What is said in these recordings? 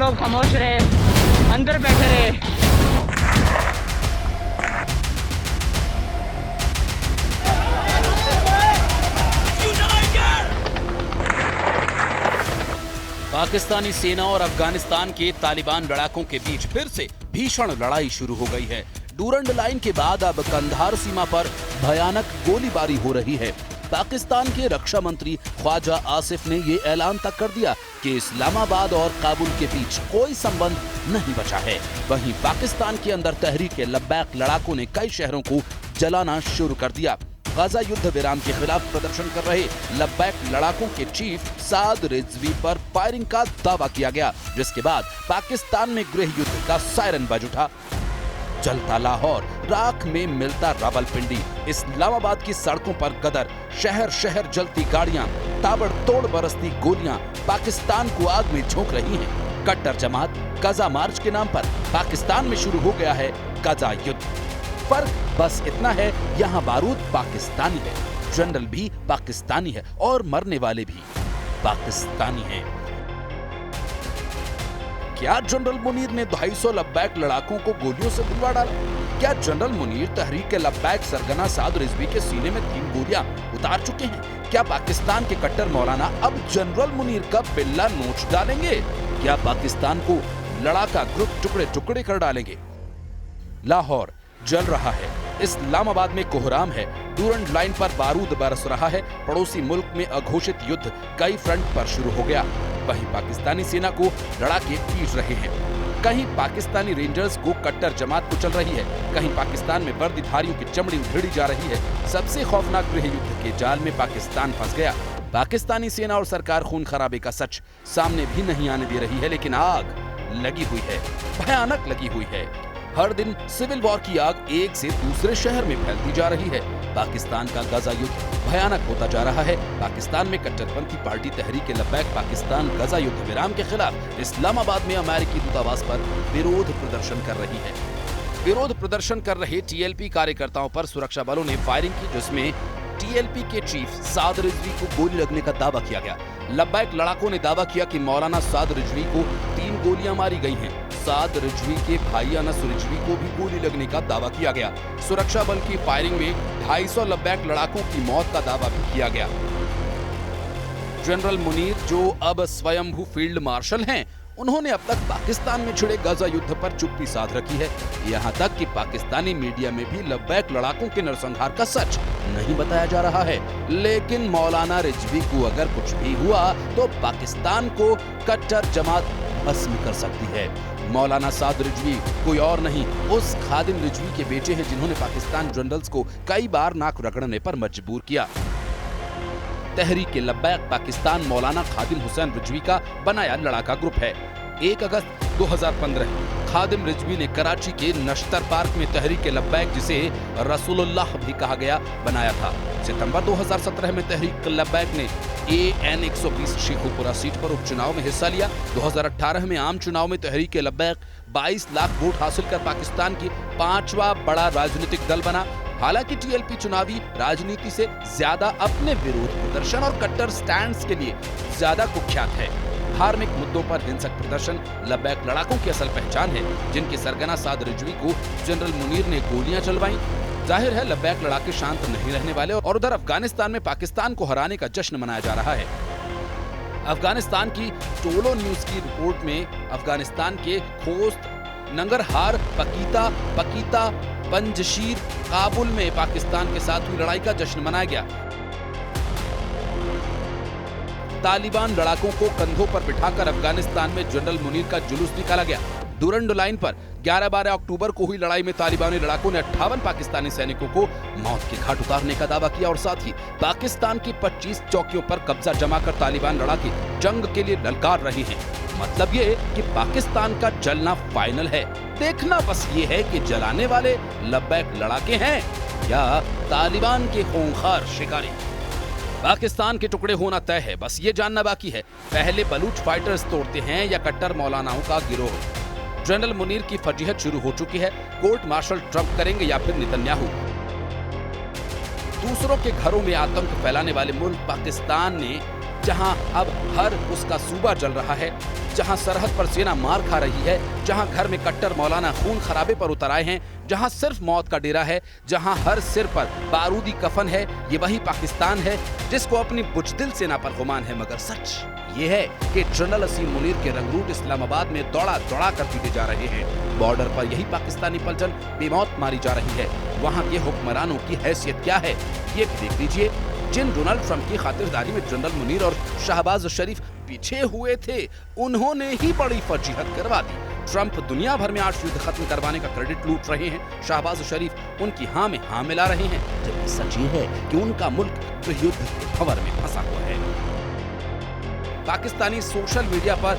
लोग खामोश रहे, अंदर बैठे रहे। पाकिस्तानी सेना और अफगानिस्तान के तालिबान लड़ाकों के बीच फिर से भीषण लड़ाई शुरू हो गई है। डूरंड लाइन के बाद अब कंधार सीमा पर भयानक गोलीबारी हो रही है। पाकिस्तान के रक्षा मंत्री ख्वाजा आसिफ ने ये ऐलान तक कर दिया कि इस्लामाबाद और काबुल के बीच कोई संबंध नहीं बचा है। वहीं पाकिस्तान के अंदर तहरीक लब्बैक लड़ाकों ने कई शहरों को जलाना शुरू कर दिया। गाजा युद्ध विराम के खिलाफ प्रदर्शन कर रहे लब्बैक लड़ाकों के चीफ साद रिजवी पर फायरिंग का दावा किया गया, जिसके बाद पाकिस्तान में गृह युद्ध का सायरन बज उठा। जलता लाहौर, राख में मिलता रावलपिंडी, इस्लामाबाद की सड़कों पर गदर, शहर शहर जलती गाड़ियां, ताबड़तोड़ बरसती गोलियां पाकिस्तान को आग में झोंक रही हैं। कट्टर जमात गजा मार्च के नाम पर पाकिस्तान में शुरू हो गया है गजा युद्ध। फर्क बस इतना है, यहाँ बारूद पाकिस्तानी है, जनरल भी पाकिस्तानी है और मरने वाले भी पाकिस्तानी हैं। क्या जनरल मुनीर ने 250 लब्बैक लड़ाकों को गोलियों से दिलवा डाला? क्या जनरल मुनीर तहरीक लब्बैक सरगना साद रिजवी के सीने में 3 गोलियां उतार चुके हैं? क्या पाकिस्तान के कट्टर मौलाना अब जनरल मुनीर का बिल्ला नोच डालेंगे? क्या पाकिस्तान को लड़ाका ग्रुप टुकड़े टुकड़े कर डालेंगे? लाहौर जल रहा है, इस्लामाबाद में कोहराम है, डूरंड लाइन पर बारूद बरस रहा है। पड़ोसी मुल्क में अघोषित युद्ध कई फ्रंट पर शुरू हो गया। वहीं पाकिस्तानी सेना को लड़ाके पीट रहे हैं। कहीं पाकिस्तानी रेंजर्स को कट्टर जमात कुचल रही है, कहीं पाकिस्तान में वर्दीधारियों की चमड़ी उधेड़ी जा रही है। सबसे खौफनाक गृह युद्ध के जाल में पाकिस्तान फंस गया। पाकिस्तानी सेना और सरकार खून खराबे का सच सामने भी नहीं आने दे रही है, लेकिन आग लगी हुई है, भयानक लगी हुई है। हर दिन सिविल वॉर की आग एक से दूसरे शहर में फैलती जा रही है। पाकिस्तान का गजा युद्ध भयानक होता जा रहा है। पाकिस्तान में कट्टरपंथी पार्टी तहरीक लब्बैक पाकिस्तान गजा युद्ध विराम के खिलाफ इस्लामाबाद में अमेरिकी दूतावास पर विरोध प्रदर्शन कर रही है। विरोध प्रदर्शन कर रहे टीएलपी कार्यकर्ताओं पर सुरक्षा बलों ने फायरिंग की, जिसमें टीएलपी के चीफ साद रिजवी को गोली लगने का दावा किया गया। लब्बैक लड़ाकों ने दावा किया कि मौलाना साद रिजवी को 3 गोलियां मारी गई हैं। साद रिजवी के भाई अनस रिजवी को भी गोली लगने का दावा किया गया। सुरक्षा बल की फायरिंग में 250 लब्बैक लड़ाकों की मौत का दावा भी किया गया। जनरल मुनीर, जो अब स्वयंभू फील्ड मार्शल हैं, उन्होंने अब तक पाकिस्तान में छिड़े गजा युद्ध पर चुप्पी साध रखी है। यहाँ तक कि पाकिस्तानी मीडिया में भी लब्बैक लड़ाकों के नरसंहार का सच नहीं बताया जा रहा है। लेकिन मौलाना रिजवी को अगर कुछ भी हुआ तो पाकिस्तान को कट्टर जमात भस्म कर सकती है। मौलाना साद रिजवी कोई और नहीं, उस खादिम रिजवी के बेटे हैं जिन्होंने पाकिस्तान जनरल्स को कई बार नाक रगड़ने पर मजबूर किया। तहरीक लब्बैक पाकिस्तान मौलाना खादिम हुसैन रिजवी का बनाया लड़ाका ग्रुप है। 1 अगस्त 2015 खादिम रिजवी ने कराची के नश्तर पार्क में तहरीक लब्बैक, जिसे रसूलुल्लाह भी कहा गया, बनाया था। सितंबर 2017 में तहरीक लब्बैक ने AN 120 शेखुपुरा सीट पर उपचुनाव में हिस्सा लिया। 2018 में आम चुनाव में तहरीक लब्बैक 22 लाख वोट हासिल कर पाकिस्तान की 5वां बड़ा राजनीतिक दल बना। हालांकि टीएलपी चुनावी राजनीति से ज्यादा अपने विरोध प्रदर्शन और कट्टर स्टैंड्स के लिए ज्यादा कुख्यात है। धार्मिक मुद्दों पर हिंसक प्रदर्शन लब्बैक लड़ाकों की असल पहचान है, जिनके सरगना साद रिजवी को जनरल मुनीर ने गोलियां चलवाई। जाहिर है लब्बैक लड़ाके शांत नहीं रहने वाले और उधर अफगानिस्तान में पाकिस्तान को हराने का जश्न मनाया जा रहा है। अफगानिस्तान की टोलो न्यूज की रिपोर्ट में अफगानिस्तान के खोस्त, नंगरहार, पकीता, पंजशीर, काबुल में पाकिस्तान के साथ हुई लड़ाई का जश्न मनाया गया। तालिबान लड़ाकों को कंधों पर बिठाकर अफगानिस्तान में जनरल मुनीर का जुलूस निकाला गया। डूरंड लाइन पर 11-12 अक्टूबर को हुई लड़ाई में तालिबानी लड़ाकों ने 58 पाकिस्तानी सैनिकों को मौत के घाट उतारने का दावा किया और साथ ही पाकिस्तान की 25 चौकियों पर कब्जा जमाकर तालिबान लड़ाके जंग के लिए ललकार रहे हैं। मतलब ये कि पाकिस्तान का जलना फाइनल है। देखना बस ये है कि जलाने वाले लब्बैक लड़ाके हैं या तालिबान के खूंखार शिकारी। पाकिस्तान के टुकड़े होना तय है, बस ये जानना बाकी है, पहले बलूच फाइटर्स तोड़ते हैं या कट्टर मौलानाओं का गिरोह। जनरल मुनीर की फजीहत शुरू हो चुकी है। कोर्ट मार्शल ट्रंप करेंगे या फिर नेतन्याहू। दूसरों के घरों में आतंक फैलाने वाले मुल्क पाकिस्तान ने जहां अब हर उसका सूबा जल रहा है, जहां सरहद पर सेना मार खा रही है, जहां घर में कट्टर मौलाना खून खराबे पर उतर आए हैं, जहां सिर्फ मौत का डेरा है, जहां हर सिर पर बारूदी कफन है, ये वही पाकिस्तान है जिसको अपनी बुजदिल सेना पर गुमान है। मगर सच ये है कि जनरल असीम मुनीर के रंगरूट इस्लामाबाद में दौड़ा दौड़ा कर पीटे जा रहे हैं। बॉर्डर पर यही पाकिस्तानी पलटन बेमौत मारी जा रही है। वहां के हुक्मरानों की हैसियत क्या है ये भी देख लीजिए। जिन डोनाल्ड ट्रंप की खातिरदारी में जनरल मुनीर और शहबाज शरीफ पीछे हुए थे, उन्होंने ही बड़ी फजीहत करवा दी। ट्रंप दुनिया भर में आज युद्ध खत्म करवाने का क्रेडिट लूट रहे हैं, शहबाज शरीफ उनकी हाँ में हाँ मिला रहे हैं, जबकि सच ये है कि उनका मुल्क तो युद्ध के भंवर में फंसा हुआ है। पाकिस्तानी सोशल मीडिया पर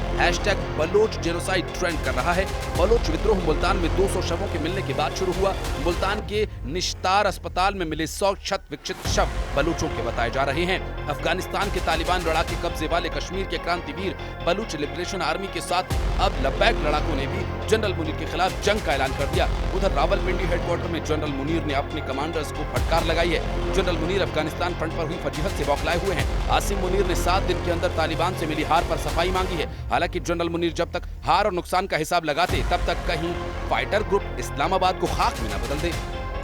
#बलोच जेनोसाइड ट्रेंड कर रहा है। बलोच विद्रोह मुल्तान में 200 शवों के मिलने के बाद शुरू हुआ। मुल्तान के निश्तार अस्पताल में मिले 100 क्षत विक्षत शव बलूचों के बताए जा रहे हैं। अफगानिस्तान के तालिबान लड़ाके कब्जे वाले कश्मीर के क्रांतिवीर बलूच लिबरेशन आर्मी के साथ अब लब्बैक लड़ाकों ने भी जनरल मुनीर के खिलाफ जंग का ऐलान कर दिया। उधर रावलपिंडी हेडक्वार्टर में जनरल मुनीर ने अपने कमांडर्स को फटकार लगाई है। जनरल मुनीर अफगानिस्तान फ्रंट पर हुई फजीहत से बौखलाए हुए हैं। आसिम मुनीर ने 7 दिन के अंदर तालिबान से मिली हार पर सफाई मांगी है। हालांकि जनरल मुनीर जब तक हार और नुकसान का हिसाब लगाते, तब तक कहीं फाइटर ग्रुप इस्लामाबाद को खाक में न बदल दे,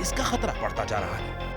इसका खतरा बढ़ता जा रहा है।